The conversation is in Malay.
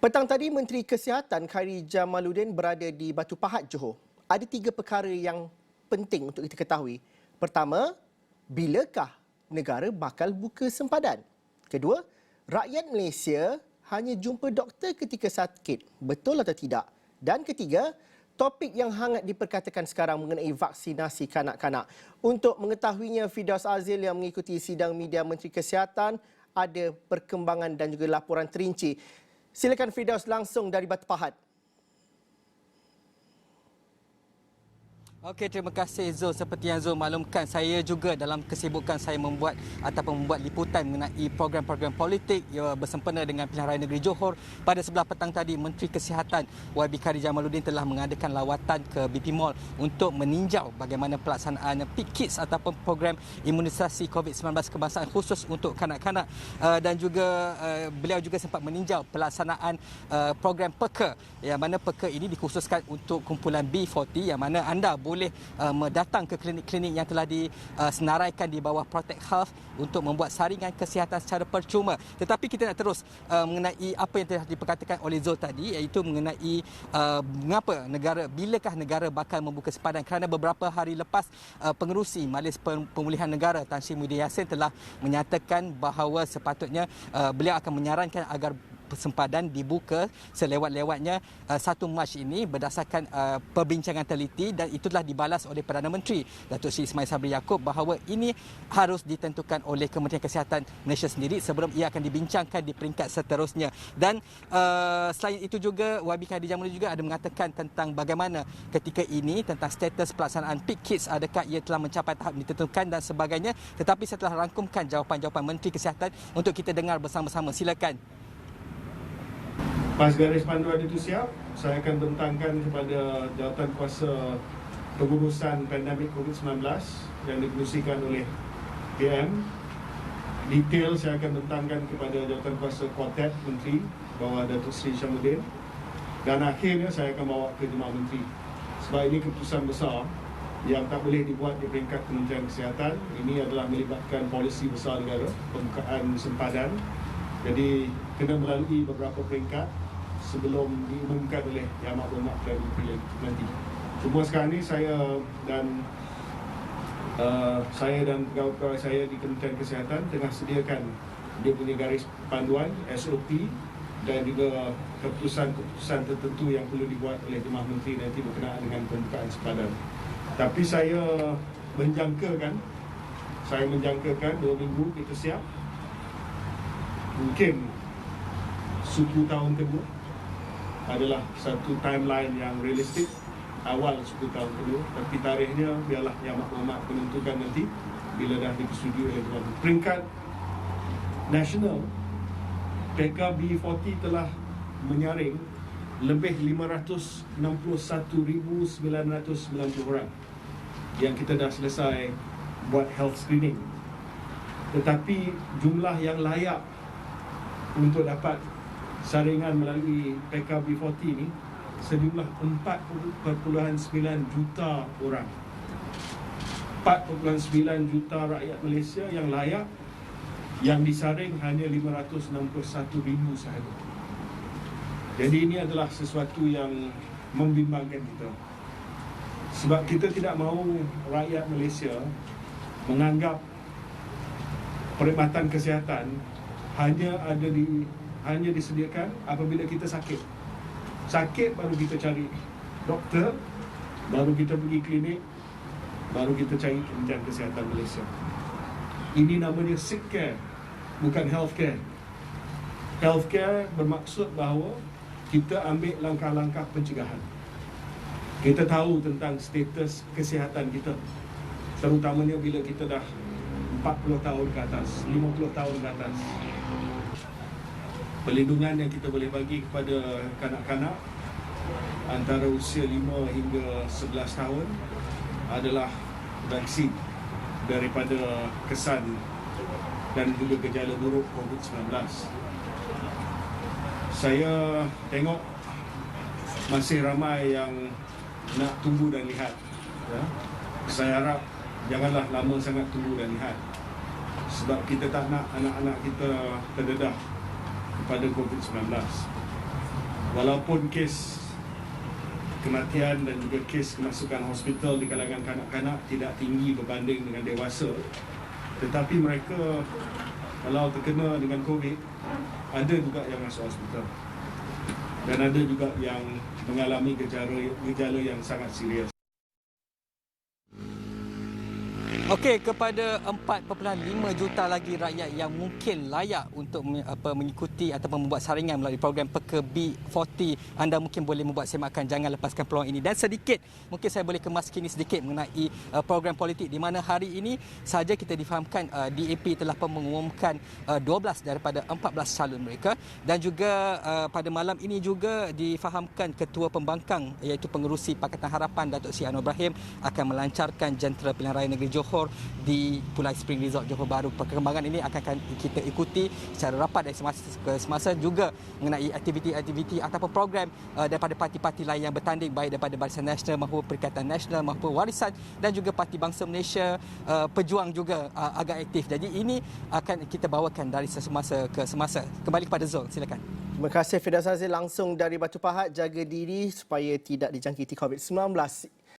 Petang tadi, Menteri Kesihatan Khairy Jamaluddin berada di Batu Pahat, Johor. Ada 3 perkara yang penting untuk kita ketahui. Pertama, bilakah negara bakal buka sempadan? Kedua, rakyat Malaysia hanya jumpa doktor ketika sakit. Betul atau tidak? Dan ketiga, topik yang hangat diperkatakan sekarang mengenai vaksinasi kanak-kanak. Untuk mengetahuinya, Firdaus Azil yang mengikuti sidang media Menteri Kesihatan ada perkembangan dan juga laporan terinci. Silakan Firdaus langsung dari Batu Pahat. Okey, terima kasih Zul. Seperti yang Zul maklumkan, saya juga dalam kesibukan saya membuat liputan mengenai program-program politik bersempena dengan pilihan raya negeri Johor. Pada sebelah petang tadi, Menteri Kesihatan YB Khairy Jamaluddin telah mengadakan lawatan ke BP Mall untuk meninjau bagaimana pelaksanaan PKIDS ataupun program imunisasi COVID-19 kebangsaan khusus untuk kanak-kanak, dan juga beliau juga sempat meninjau pelaksanaan program PEKA, yang mana PEKA ini dikhususkan untuk kumpulan B40, yang mana anda boleh datang ke klinik-klinik yang telah disenaraikan di bawah Protect Health untuk membuat saringan kesihatan secara percuma. Tetapi kita nak terus mengenai apa yang telah diperkatakan oleh Zul tadi, iaitu mengenai bilakah negara bakal membuka sempadan, kerana beberapa hari lepas pengerusi Majlis Pemulihan Negara Tan Sri Muhyiddin Yassin telah menyatakan bahawa sepatutnya beliau akan menyarankan agar sempadan dibuka selewat-lewatnya 1 Mac ini berdasarkan perbincangan teliti, dan itulah dibalas oleh Perdana Menteri Datuk Seri Ismail Sabri Yaakob bahawa ini harus ditentukan oleh Kementerian Kesihatan Malaysia sendiri sebelum ia akan dibincangkan di peringkat seterusnya. Dan selain itu juga, YB Khairy Jamaluddin juga ada mengatakan tentang bagaimana ketika ini tentang status pelaksanaan PKIDS, adakah ia telah mencapai tahap ditentukan dan sebagainya. Tetapi saya telah rangkumkan jawapan-jawapan Menteri Kesihatan untuk kita dengar bersama-sama. Silakan. Pas garis panduan itu siap, saya akan bentangkan kepada Jawatankuasa Pengurusan Pandemik COVID-19 yang dikerusikan oleh PM. Detail saya akan bentangkan kepada Jawatankuasa Kuartet Menteri bawah Datuk Seri Syamsuddin. Dan akhirnya saya akan bawa ke Jemaah Menteri. Sebab ini keputusan besar yang tak boleh dibuat di peringkat Kementerian Kesihatan. Ini adalah melibatkan polisi besar negara, pembukaan sempadan. Jadi kena melalui beberapa peringkat sebelum diumumkan oleh Yang Amat Berhormat Perdana Menteri nanti. Cuma sekarang ni saya dan pegawai-pegawai saya di Kementerian Kesihatan tengah sediakan dia punya garis panduan, SOP, dan juga keputusan-keputusan tertentu yang perlu dibuat oleh Jemaah Menteri nanti berkenaan dengan pembukaan sempadan. Tapi saya menjangkakan 2 minggu kita siap. Mungkin 10 tahun kedua adalah satu timeline yang realistik, awal 10 tahun kedua. Tapi tarikhnya biarlah Yang Amat Berhormat menentukan nanti bila dah disetujui oleh Tuan. Peringkat nasional, PKB40 telah menyaring lebih 561,990 orang yang kita dah selesai buat health screening. Tetapi jumlah yang layak untuk dapat saringan melalui PKB40 ini sejumlah 4.9 juta orang. 4.9 juta rakyat Malaysia yang layak, yang disaring hanya 561,000 sahaja. Jadi ini adalah sesuatu yang membimbangkan kita. Sebab kita tidak mahu rakyat Malaysia menganggap perkhidmatan kesihatan hanya disediakan apabila kita sakit. Sakit baru kita cari doktor, baru kita pergi klinik, baru kita cari Kementerian Kesihatan Malaysia. Ini namanya sick care, bukan health care. Health care bermaksud bahawa kita ambil langkah-langkah pencegahan. Kita tahu tentang status kesihatan kita, terutamanya bila kita dah 40 tahun ke atas, 50 tahun ke atas. Perlindungan yang kita boleh bagi kepada kanak-kanak antara usia 5 hingga 11 tahun adalah vaksin daripada kesan dan juga gejala buruk COVID-19. Saya tengok masih ramai yang nak tunggu dan lihat. Saya harap janganlah lama sangat tunggu dan lihat, sebab kita tak nak anak-anak kita terdedah kepada COVID-19. walaupun kes kematian dan juga kes kemasukan hospital di kalangan kanak-kanak tidak tinggi berbanding dengan dewasa, tetapi mereka kalau terkena dengan COVID, ada juga yang masuk hospital dan ada juga yang mengalami gejala yang sangat serius. Okey, kepada 4.5 juta lagi rakyat yang mungkin layak untuk mengikuti atau membuat saringan melalui program Peka B40, anda mungkin boleh membuat semakan, jangan lepaskan peluang ini. Dan sedikit, mungkin saya boleh kemas kini sedikit mengenai program politik di mana hari ini saja kita difahamkan DAP telah mengumumkan 12 daripada 14 calon mereka, dan juga pada malam ini juga difahamkan Ketua Pembangkang iaitu Pengerusi Pakatan Harapan Datuk Seri Anwar Ibrahim akan melancarkan jentera pilihan raya negeri Johor di Pulai Spring Resort Johor Bahru. Perkembangan ini akan kita ikuti secara rapat dari semasa ke semasa, juga mengenai aktiviti-aktiviti ataupun program daripada parti-parti lain yang bertanding, baik daripada Barisan Nasional maupun Perikatan Nasional maupun Warisan, dan juga Parti Bangsa Malaysia Pejuang juga agak aktif. Jadi ini akan kita bawakan dari semasa ke semasa. Kembali kepada Zul, silakan. Terima kasih Firdaus Azil langsung dari Batu Pahat. Jaga diri supaya tidak dijangkiti COVID-19.